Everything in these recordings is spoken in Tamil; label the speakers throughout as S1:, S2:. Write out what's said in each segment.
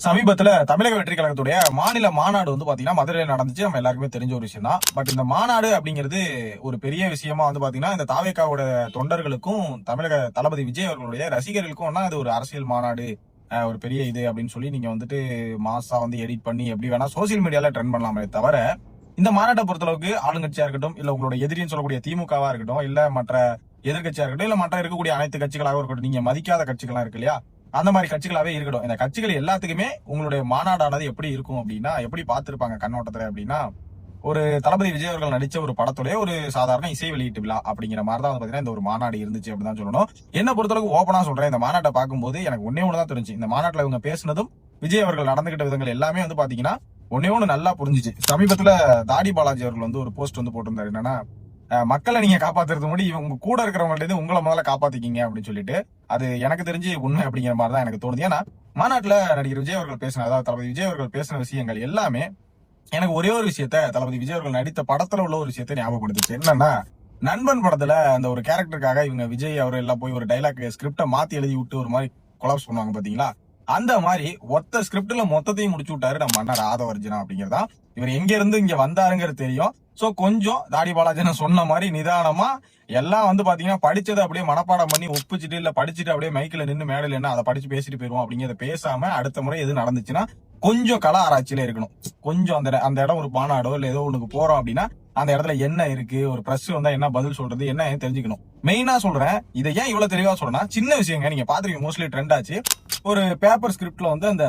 S1: சமீபத்துல தமிழக வெற்றி கழகத்துடைய மாநில மாநாடு வந்து பாத்தீங்கன்னா மதுரையில் நடந்துச்சு. நம்ம எல்லாருக்குமே தெரிஞ்ச ஒரு விஷயம் தான். பட் இந்த மாநாடு அப்படிங்கிறது ஒரு பெரிய விஷயமா வந்து பாத்தீங்கன்னா இந்த தாவேக்காவோட தொண்டர்களுக்கும் தமிழக தளபதி விஜய் அவர்களுடைய ரசிகர்களுக்கும் அது ஒரு அரசியல் மாநாடு, ஒரு பெரிய இது அப்படின்னு சொல்லி நீங்க வந்துட்டு மாசா வந்து எடிட் பண்ணி எப்படி வேணா சோசியல் மீடியால ட்ரெண்ட் பண்ணலாமே தவிர, இந்த மாநாட்டை பொறுத்தளவுக்கு ஆளுங்கட்சியா இருக்கட்டும், இல்ல உங்களோட எதிரின்னு சொல்லக்கூடிய திமுகவா இருக்கட்டும், இல்ல மற்ற எதிர்கட்சியா இருக்கட்டும், இல்ல மற்ற இருக்கக்கூடிய அனைத்து கட்சிகளாக இருக்கட்டும், நீங்க மதிக்காத கட்சிகளா இருக்கு இல்லையா, அந்த மாதிரி கட்சிகளாவே இருக்கட்டும், இந்த கட்சிகள் எல்லாத்துக்குமே உங்களுடைய மாநாடானது எப்படி இருக்கும் அப்படின்னா, எப்படி பார்த்திருப்பாங்க கண்ணோட்டத்துல அப்படின்னா, ஒரு தளபதி விஜய் அவர்கள் நடிச்ச ஒரு படத்துடைய ஒரு சாதாரண இசை வெளியீட்டு விழா அப்படிங்கிற மாதிரி தான் பாத்தீங்கன்னா இந்த ஒரு மாநாடு இருந்துச்சு அப்படின்னு தான் சொல்லணும். என்ன பொறுத்தளவுக்கு ஓப்பனா சொல்றேன், இந்த மாநாட்டை பார்க்கும்போது எனக்கு ஒன்னே ஒன்று தான் தெரிஞ்சு. இந்த மாநாட்டில் இவங்க பேசினதும் விஜய் அவர்கள் நடந்துகிட்ட விதங்கள் எல்லாமே வந்து பாத்தீங்கன்னா ஒன்னே ஒன்று நல்லா புரிஞ்சிச்சு. சமீபத்துல தாடி பாலாஜி அவர்கள் வந்து ஒரு போஸ்ட் வந்து போட்டிருந்தாரு. என்னன்னா, மக்களை நீங்க காப்பாத்துறது முன்னாடி உங்க கூட இருக்கிறவங்கள்ட்ட உங்களை முதல்ல காப்பாத்திக்கிங்க அப்படின்னு சொல்லிட்டு, அது எனக்கு தெரிஞ்சு உண்மை அப்படிங்கிற மாதிரி தான் எனக்கு தோணுது. ஏன்னா மாநாட்டுல நடிகர் விஜய் அவர்கள் பேசின, அதாவது தளபதி விஜய் அவர்கள் பேசின விஷயங்கள் எல்லாமே எனக்கு ஒரே ஒரு விஷயத்த, தளபதி விஜய் அவர்கள் நடித்த படத்துல உள்ள ஒரு விஷயத்த ஞாபகப்படுத்துச்சு. என்னன்னா, நண்பன் படத்துல அந்த ஒரு கேரக்டருக்காக இவங்க விஜய் அவர் எல்லாம் போய் ஒரு டைலாக் ஸ்கிரிப்டை மாத்தி எழுதி விட்டு ஒரு மாதிரி கொலாப்ஸ் பண்ணுவாங்க பாத்தீங்களா, அந்த மாதிரி ஒத்த ஸ்கிரிப்ட்ல மொத்தத்தையும் முடிச்சு விட்டாரு நம்ம அண்ணன் ராதவர்ஜனா அப்படிங்கிறதா. இவர் எங்க இருந்து இங்க வந்தாருங்கிறது தெரியும். சோ கொஞ்சம் தாடி பாலாஜன சொன்ன மாதிரி நிதானமா எல்லாம் வந்து பாத்தீங்கன்னா படிச்சதை அப்படியே மனப்பாடம் பண்ணி ஒப்பிச்சுட்டு, இல்ல படிச்சுட்டு அப்படியே மைக்கில் நின்று மேடையில் என்ன அதை படிச்சு பேசிட்டு போயிருவோம் அப்படிங்கிறத பேசாம அடுத்த முறை எது நடந்துச்சுன்னா கொஞ்சம் கல ஆராய்ச்சியில இருக்கணும். கொஞ்சம் அந்த இடம் ஒரு மாநாடோ இல்ல ஏதோ ஒண்ணுக்கு போறோம் அப்படின்னா அந்த இடத்துல என்ன இருக்கு, ஒரு பிரஸ் வந்தா என்ன பதில் சொல்றது, என்ன தெரிஞ்சுக்கணும். மெயினா சொல்றேன், இதை ஏன் இவ்வளவு தெளிவா சொல்றேன்னா, சின்ன விஷயங்க நீங்க பாத்துருக்கீங்க, மோஸ்ட்லி ட்ரெண்ட் ஆச்சு. ஒரு பேப்பர் ஸ்கிரிப்ட்ல வந்து அந்த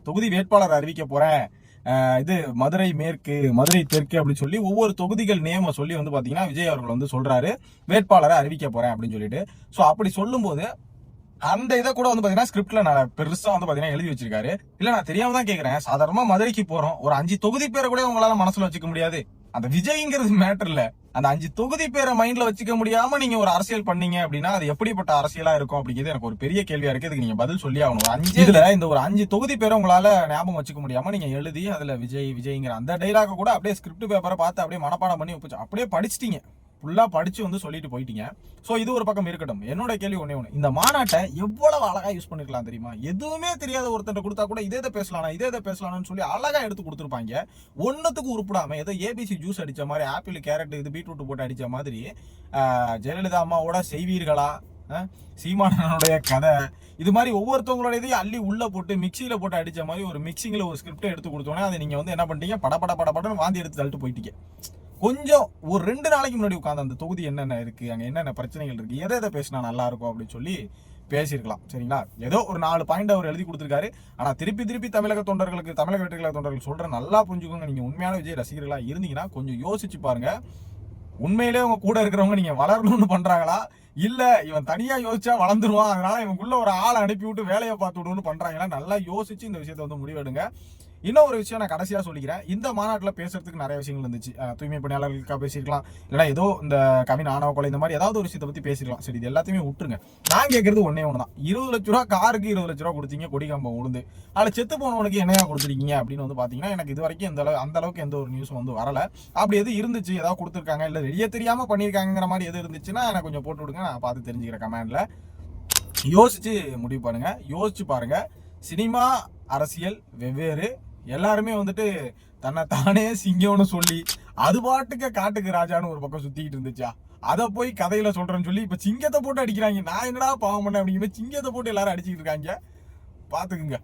S1: தொகுதி வேட்பாளர் அறிவிக்க போறேன், இது மதுரை மேற்கு, மதுரை தெற்கு அப்படின்னு சொல்லி ஒவ்வொரு தொகுதிகள் நேம சொல்லி வந்து பாத்தீங்கன்னா விஜய் அவர்கள் வந்து சொல்றாரு வேட்பாளரை அறிவிக்க போறேன் அப்படின்னு சொல்லிட்டு. சோ அப்படி சொல்லும் போது அந்த இதை கூட வந்து பாத்தீங்கன்னா ஸ்கிரிப்ட்ல நான் பெருசா வந்து பாத்தீங்கன்னா எழுதி வச்சிருக்காரு. இல்ல நான் தெரியாம தான் கேக்குறேன், சாதாரணமா மதுரைக்கு போறோம், ஒரு 5 தொகுதி பேரை கூட உங்களால மனசுல வச்சுக்க முடியாது. அந்த விஜய்ங்கிறது மேட்டர் இல்ல, அந்த 5 தொகுதி பேரை மைண்ட்ல வச்சுக்க முடியாம நீங்க ஒரு அரசியல் பண்ணீங்க அப்படின்னா அது எப்படிப்பட்ட அரசியலா இருக்கும் அப்படிங்கிறது எனக்கு ஒரு பெரிய கேள்வியா இருக்கு. இதுக்கு நீங்க பதில் சொல்லி ஆகணும். இந்த ஒரு 5 தொகுதி பேரை உங்களால ஞாபகம் வச்சுக்க முடியாம நீங்க எழுதி அதுல விஜய்ங்கிற அந்த டைலாக கூட அப்படியே ஸ்கிரிப்ட் பேப்பரை பார்த்து அப்படியே மனப்பாடம் பண்ணி அப்படியே படிச்சிட்டீங்க, ஃபுல்லா படிச்சு வந்து சொல்லிட்டு போயிட்டீங்க. சோ இது ஒரு பக்கம் இருக்கட்டும். என்னோட கேள்வி ஒண்ணே ஒண்ணு, இந்த மாநாட்டை எவ்வளவு அழகா யூஸ் பண்ணிருக்கலாம் தெரியுமா? எதுவுமே தெரியாத ஒருத்தர் கொடுத்தா கூட இதே பேசலாம்னு சொல்லி அழகா எடுத்து கொடுத்துருப்பாங்க. ஒன்னுத்துக்கு உருப்படாம ஏதோ ஏபிசி ஜூஸ் அடிச்ச மாதிரி, ஆப்பிள் கேரட் இது பீட்ரூட் போட்டு அடிச்ச மாதிரி, ஜெயலலிதா அம்மாவோட செய்வீர்களா, சீமானனுடைய கதை, இது மாதிரி ஒவ்வொருத்தவங்களோட இதையும் அள்ளி உள்ள போட்டு மிக்சியில போட்டு அடிச்ச மாதிரி ஒரு மிக்சிங்ல ஒரு ஸ்கிரிப்டை எடுத்து கொடுத்தோன்னே அதை நீங்க வந்து என்ன பண்ணிட்டீங்க, படப்படன்னு வாந்தி எடுத்து தள்ளிட்டு போயிட்டீங்க. கொஞ்சம் ஒரு 2 நாளைக்கு முன்னாடி உட்காந்து அந்த தொகுதி என்னென்ன இருக்கு, அங்க என்னென்ன பிரச்சனைகள் இருக்கு, எதை பேசினா நல்லா இருக்கும் அப்படின்னு சொல்லி பேசியிருக்கலாம். சரிங்களா, ஏதோ ஒரு 4 பாயிண்ட் அவர் எழுதி கொடுத்திருக்காரு. ஆனா திருப்பி தமிழக வெற்றி கழக தொண்டர்கள் சொல்ற நல்லா புரிஞ்சுக்கோங்க. நீங்க உண்மையான விஜய் ரசிகர்களா இருந்தீங்கன்னா கொஞ்சம் யோசிச்சு பாருங்க, உண்மையிலே உங்க கூட இருக்கிறவங்க நீங்க வளரணும்னு பண்றாங்களா, இல்ல இவன் தனியா யோசிச்சா வளர்ந்துருவான் அதனால இவனுக்குள்ள ஒரு ஆளை அனுப்பி விட்டு வேலையை பார்த்து விடுன்னு பண்றாங்களா, நல்லா யோசிச்சு இந்த விஷயத்த வந்து முடிவெடுங்க. இன்னும் ஒரு விஷயம் நான் கடைசியா சொல்லிக்கிறேன், இந்த மாநாட்டில் பேசுறதுக்கு நிறைய விஷயங்கள் இருந்துச்சு. தூய்மை பணியாளர்களுக்காக பேசியிருக்கலாம், இல்லைன்னா ஏதோ இந்த கவின் ஆணவ கொலை இந்த மாதிரி ஏதாவது ஒரு விஷயத்தை பத்தி பேசிருக்கலாம். சரி, இது எல்லாத்தையுமே விட்டுருங்க. நான் கேட்கறது ஒன்னே ஒண்ணுதான், 20 லட்ச ரூபா காருக்கு 20 லட்ச ரூபா கொடுத்தீங்க, கொடிகம்பம் உளுந்து, அதில் செத்து போனவனுக்கு என்னையா கொடுத்துருக்கீங்க அப்படின்னு வந்து பாத்தீங்கன்னா எனக்கு இது வரைக்கும் அந்த அளவுக்கு எந்த ஒரு நியூஸ் வந்து வரல. அப்படி எது இருந்துச்சு, ஏதாவது கொடுத்துருக்காங்க, இல்ல வெளியே தெரியாம பண்ணியிருக்காங்கிற மாதிரி எது இருந்துச்சுன்னா எனக்கு கொஞ்சம் போட்டு விடுங்க, நான் பார்த்து தெரிஞ்சுக்கிறேன் கமெண்ட்ல. யோசிச்சு முடிவு பண்ணுங்க, யோசிச்சு பாருங்க. சினிமா அரசியல் வெவ்வேறு. எல்லாருமே வந்துட்டு தன்னை தானே சிங்கம்னு சொல்லி அது பாட்டுக்கு காட்டுக்கு ராஜான்னு ஒரு பக்கம் சுத்திக்கிட்டு இருந்துச்சா, அதை போய் கதையில சொல்றேன்னு சொல்லி இப்ப சிங்கத்தை போட்டு அடிக்கிறாங்க. நான் என்னடா பாவம் பண்ண அப்படிங்கிற சிங்கத்தை போட்டு எல்லாரும் அடிச்சுக்கிட்டு இருக்காங்க, பாத்துக்குங்க.